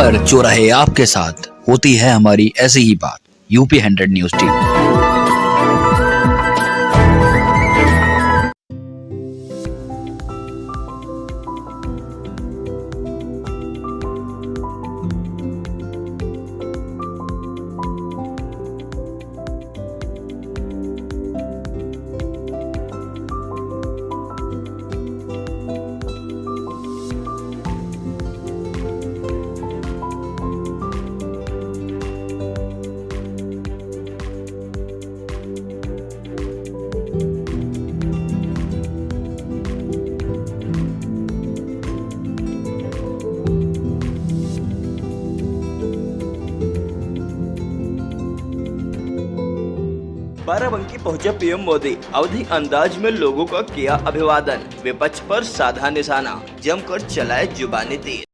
हर चौराहे आपके साथ होती है हमारी ऐसी ही बात। UP 100 news team. बाराबंकी पहुंचे पीएम मोदी, अवधि अंदाज में लोगों का किया अभिवादन, विपक्ष पर साधा निशाना, जमकर चलाए जुबानी तीर।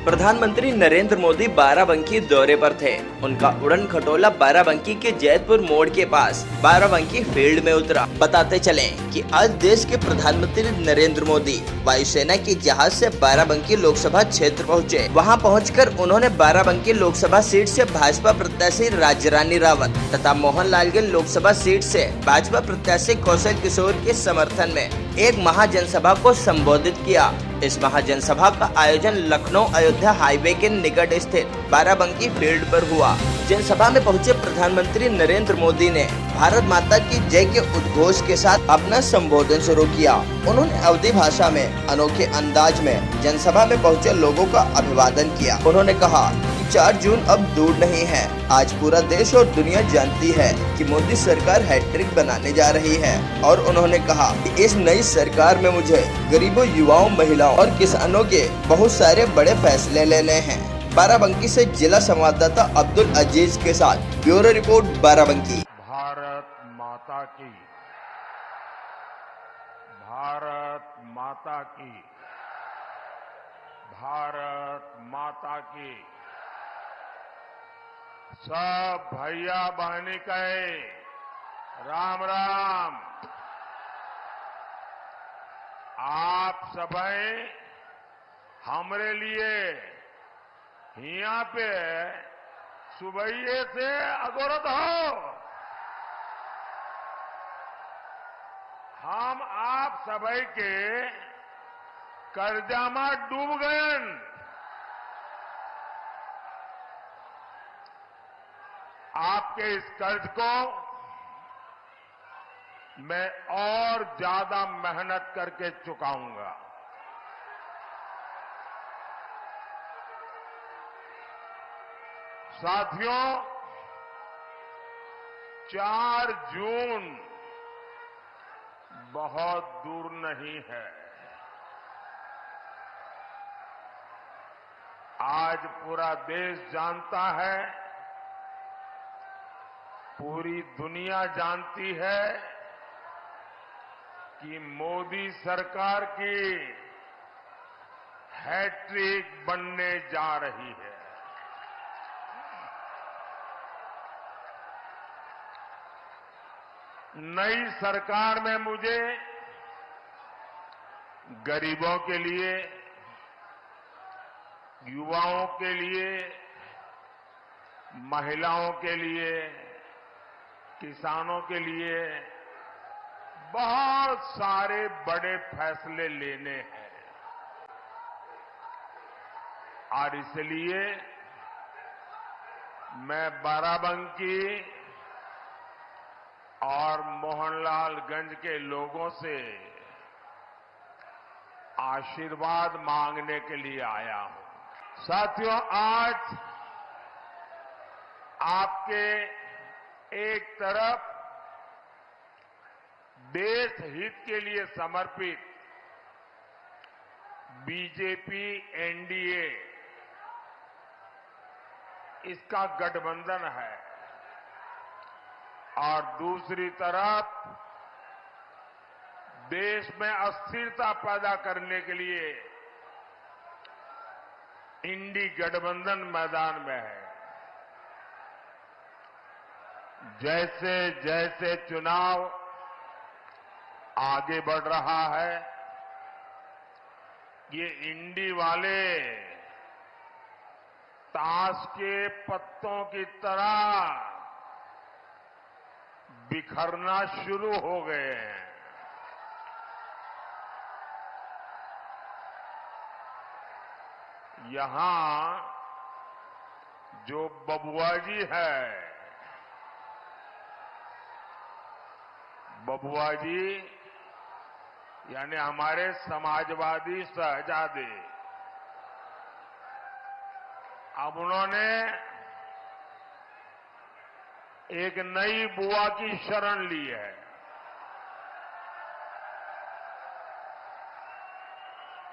प्रधानमंत्री नरेंद्र मोदी बाराबंकी दौरे पर थे। उनका उड़न खटोला बाराबंकी के जैतपुर मोड़ के पास बाराबंकी फील्ड में उतरा। बताते चले कि आज देश के प्रधानमंत्री नरेंद्र मोदी वायुसेना के जहाज से बाराबंकी लोकसभा क्षेत्र पहुंचे। वहां पहुंचकर उन्होंने बाराबंकी लोकसभा सीट से भाजपा प्रत्याशी राज्यरानी रावत तथा मोहनलालगंज लोकसभा सीट से भाजपा प्रत्याशी कौशल किशोर के समर्थन में एक महाजनसभा को संबोधित किया। इस महाजनसभा का आयोजन लखनऊ अयोध्या हाईवे के निकट स्थित बाराबंकी फील्ड पर हुआ। जनसभा में पहुंचे प्रधानमंत्री नरेंद्र मोदी ने भारत माता की जय के उद्घोष के साथ अपना संबोधन शुरू किया। उन्होंने अवधी भाषा में अनोखे अंदाज में जनसभा में पहुंचे लोगों का अभिवादन किया। उन्होंने कहा कि 4 जून अब दूर नहीं है। आज पूरा देश और दुनिया जानती है कि मोदी सरकार हैट्रिक बनाने जा रही है और उन्होंने कहा कि इस नई सरकार में मुझे गरीबों, युवाओं, महिलाओं और किसानों के बहुत सारे बड़े फैसले लेने हैं। बाराबंकी से जिला संवाददाता अब्दुल अजीज के साथ ब्यूरो रिपोर्ट बाराबंकी। भारत माता की, भारत माता की, भारत माता की। सब भैया बहनी कहे राम राम। आप सभी हमरे लिए यहाँ पे सुबह से अगोरत हो। हम आप सभी के कर्जा में डूब गए। आपके इस कर्ज को मैं और ज्यादा मेहनत करके चुकाऊंगा। साथियों, 4 जून बहुत दूर नहीं है। आज पूरा देश जानता है, पूरी दुनिया जानती है कि मोदी सरकार की हैट्रिक बनने जा रही है। नई सरकार में मुझे गरीबों के लिए, युवाओं के लिए, महिलाओं के लिए, किसानों के लिए बहुत सारे बड़े फैसले लेने हैं। और इसलिए मैं बाराबंकी और मोहनलालगंज के लोगों से आशीर्वाद मांगने के लिए आया हूं। साथियों, आज आपके एक तरफ देश हित के लिए समर्पित बीजेपी एनडीए इसका गठबंधन है और दूसरी तरफ देश में अस्थिरता पैदा करने के लिए इंडी गठबंधन मैदान में है। जैसे जैसे चुनाव आगे बढ़ रहा है, ये इंडी वाले ताश के पत्तों की तरह बिखरना शुरू हो गए हैं। यहां जो बबुआजी है, बबुआजी यानी हमारे समाजवादी शहजादे, अब उन्होंने एक नई बुआ की शरण ली है।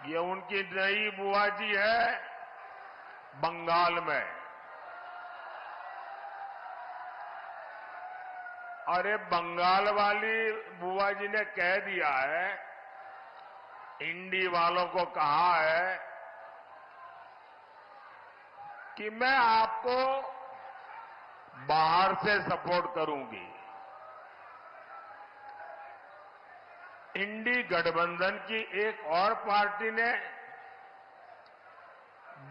ये उनकी नई बुआ जी है बंगाल में। और ये बंगाल वाली बुआ जी ने कह दिया है, इंडी वालों को कहा है कि मैं आपको बाहर से सपोर्ट करूंगी। इंडी गठबंधन की एक और पार्टी ने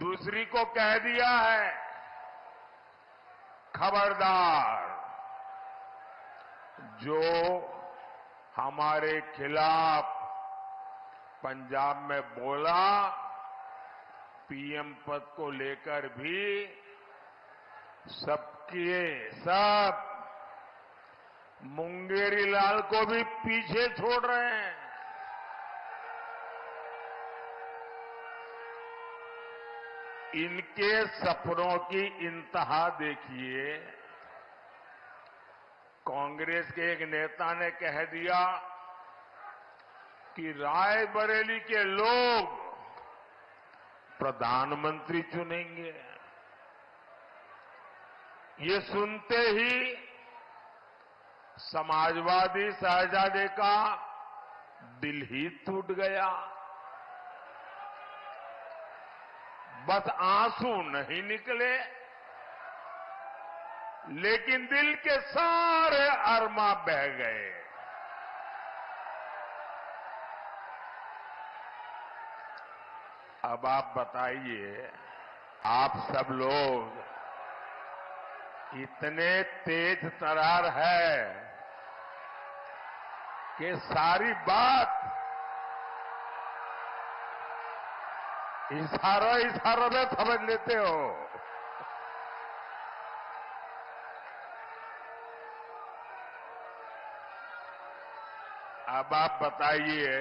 दूसरी को कह दिया है, खबरदार, जो हमारे खिलाफ पंजाब में बोला, पीएम पद को लेकर भी सब मुंगेरी लाल को भी पीछे छोड़ रहे हैं। इनके सपनों की इंतहा देखिए। कांग्रेस के एक नेता ने कह दिया कि रायबरेली के लोग प्रधानमंत्री चुनेंगे। ये सुनते ही समाजवादी शहजादे का दिल ही टूट गया। बस आंसू नहीं निकले, लेकिन दिल के सारे अरमा बह गए। अब आप बताइए, आप सब लोग इतने तेज तरार है कि सारी बात इशारों में समझ लेते हो। अब आप बताइए,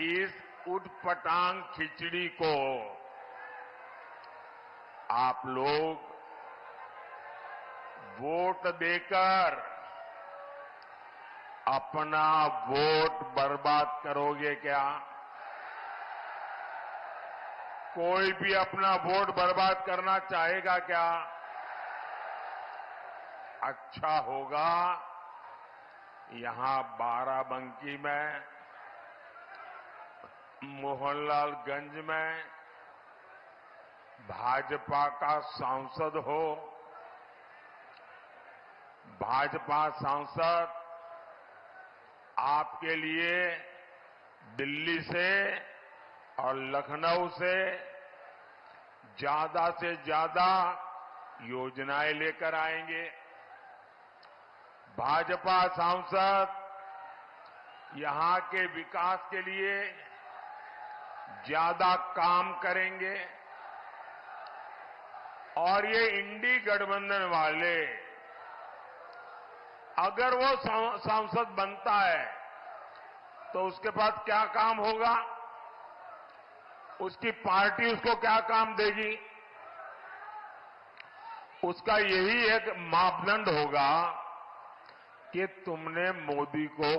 इस उटपटांग खिचड़ी को आप लोग वोट देकर अपना वोट बर्बाद करोगे क्या? कोई भी अपना वोट बर्बाद करना चाहेगा क्या? अच्छा होगा यहां बाराबंकी में, मोहनलालगंज में भाजपा का सांसद हो। भाजपा सांसद आपके लिए दिल्ली से और लखनऊ से ज्यादा योजनाएं लेकर आएंगे। भाजपा सांसद यहां के विकास के लिए ज्यादा काम करेंगे और ये इंडी गठबंधन वाले, अगर वो सांसद बनता है तो उसके पास क्या काम होगा? उसकी पार्टी उसको क्या काम देगी? उसका यही एक मापदंड होगा कि तुमने मोदी को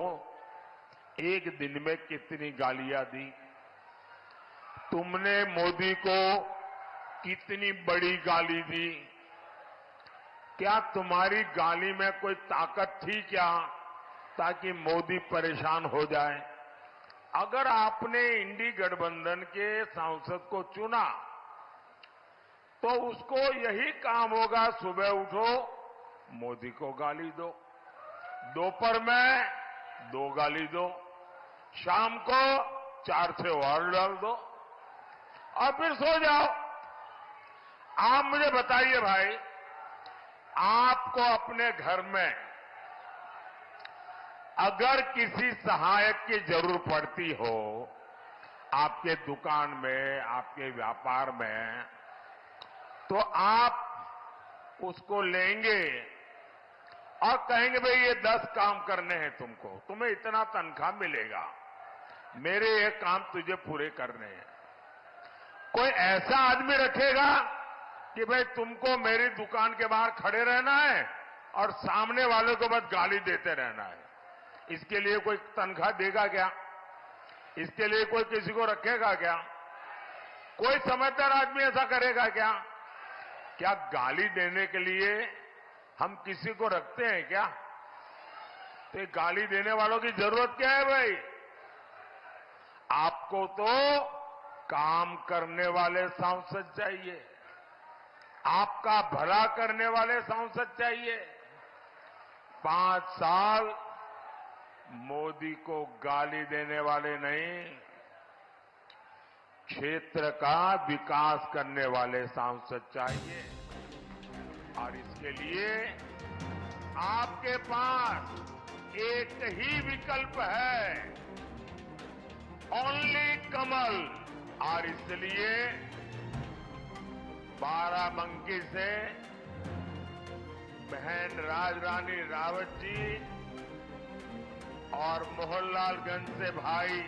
एक दिन में कितनी गालियां दी, तुमने मोदी को कितनी बड़ी गाली दी, क्या तुम्हारी गाली में कोई ताकत थी क्या ताकि मोदी परेशान हो जाए। अगर आपने इंडी गठबंधन के सांसद को चुना तो उसको यही काम होगा, सुबह उठो मोदी को गाली दो, दोपहर में 2 गाली दो, शाम को 4 से और डाल दो और फिर सो जाओ। आप मुझे बताइए भाई, आपको अपने घर में अगर किसी सहायक की जरूरत पड़ती हो, आपके दुकान में, आपके व्यापार में, तो आप उसको लेंगे और कहेंगे भाई ये 10 काम करने हैं तुमको, तुम्हें इतना तनख्वाह मिलेगा, मेरे ये काम तुझे पूरे करने हैं। कोई ऐसा आदमी रखेगा कि भाई तुमको मेरी दुकान के बाहर खड़े रहना है और सामने वाले को बस गाली देते रहना है, इसके लिए कोई तनख्वाह देगा क्या? इसके लिए कोई किसी को रखेगा क्या? कोई समझदार आदमी ऐसा करेगा क्या? क्या गाली देने के लिए हम किसी को रखते हैं क्या? तो गाली देने वालों की जरूरत क्या है भाई? आपको तो काम करने वाले सांसद चाहिए, आपका भला करने वाले सांसद चाहिए। 5 साल मोदी को गाली देने वाले नहीं, क्षेत्र का विकास करने वाले सांसद चाहिए। और इसके लिए आपके पास एक ही विकल्प है, ओनली कमल। और इसलिए बाराबंकी से बहन राजरानी रावत जी और मोहनलालगंज से भाई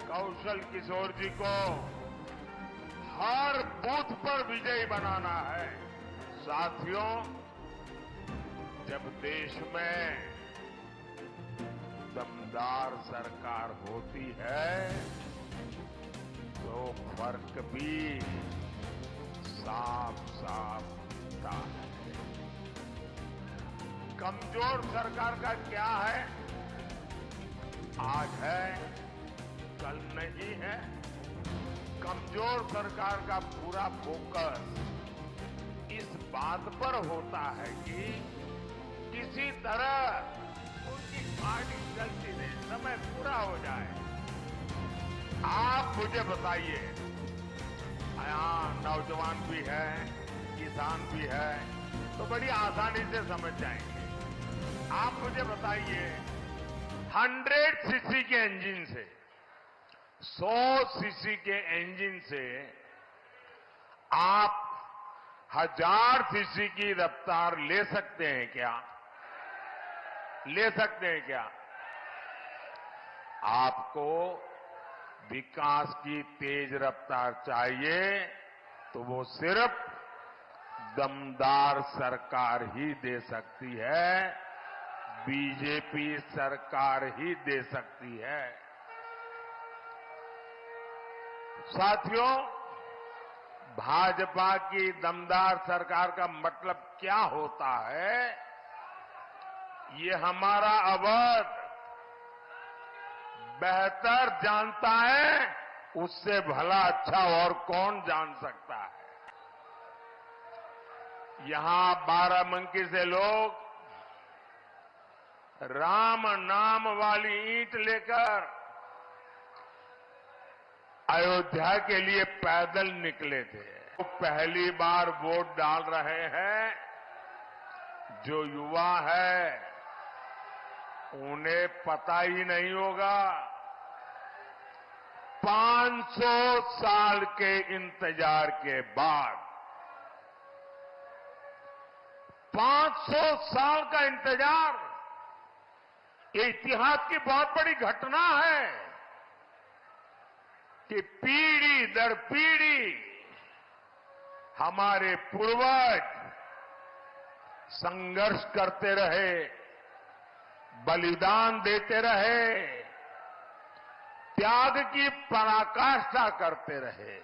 कौशल किशोर जी को हर बूथ पर विजयी बनाना है। साथियों, जब देश में दमदार सरकार होती है तो फर्क भी साफ साफ दिखता है। कमजोर सरकार का क्या है? आज है, कल नहीं है। कमजोर सरकार का पूरा फोकस इस बात पर होता है कि किसी तरह उनकी पार्टी चलती रहे, समय पूरा हो जाए। आप मुझे बताइए, यहाँ नौजवान भी है, किसान भी है, तो बड़ी आसानी से समझ जाएंगे। आप मुझे बताइए, 100 सीसी के इंजन से, 100 सीसी के इंजन से आप 1000 सीसी की रफ्तार ले सकते हैं क्या? ले सकते हैं क्या? आपको विकास की तेज रफ्तार चाहिए तो वो सिर्फ दमदार सरकार ही दे सकती है, बीजेपी सरकार ही दे सकती है। साथियों, भाजपा की दमदार सरकार का मतलब क्या होता है, ये हमारा अवध बेहतर जानता है, उससे भला अच्छा और कौन जान सकता है। यहां बाराबंकी से लोग राम नाम वाली ईंट लेकर अयोध्या के लिए पैदल निकले थे। वो पहली बार वोट डाल रहे हैं, जो युवा है उन्हें पता ही नहीं होगा 500 साल के इंतजार के बाद, 500 साल का इंतजार, ये इतिहास की बहुत बड़ी घटना है कि पीढ़ी दर पीढ़ी हमारे पूर्वज संघर्ष करते रहे, बलिदान देते रहे, त्याग की पराकाष्ठा करते रहे।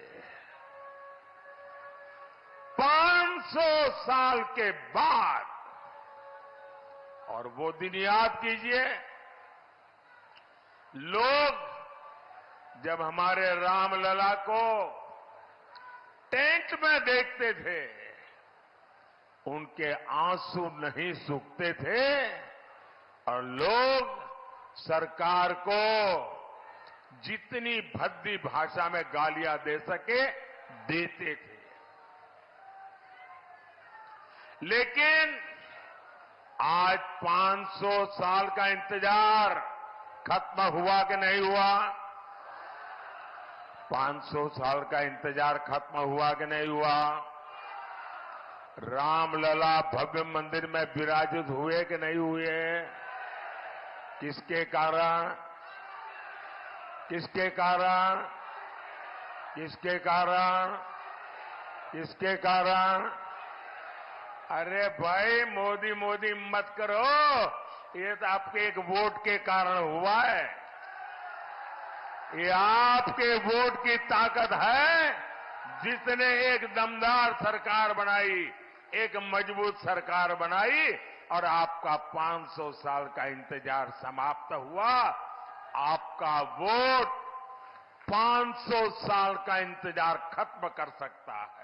500 साल के बाद, और वो दिन याद कीजिए, लोग जब हमारे रामलला को टेंट में देखते थे, उनके आंसू नहीं सूखते थे और लोग सरकार को जितनी भद्दी भाषा में गालियां दे सके देते थे। लेकिन आज 500 साल का इंतजार खत्म हुआ कि नहीं हुआ? 500 साल का इंतजार खत्म हुआ कि नहीं हुआ? रामलला भव्य मंदिर में विराजित हुए कि नहीं हुए? किसके कारण? किसके कारण? किसके कारण? किसके कारण? अरे भाई, मोदी मोदी मत करो, ये तो आपके एक वोट के कारण हुआ है। ये आपके वोट की ताकत है, जिसने एक दमदार सरकार बनाई, एक मजबूत सरकार बनाई और आपका 500 साल का इंतजार समाप्त हुआ। आपका वोट 500 साल का इंतजार खत्म कर सकता है।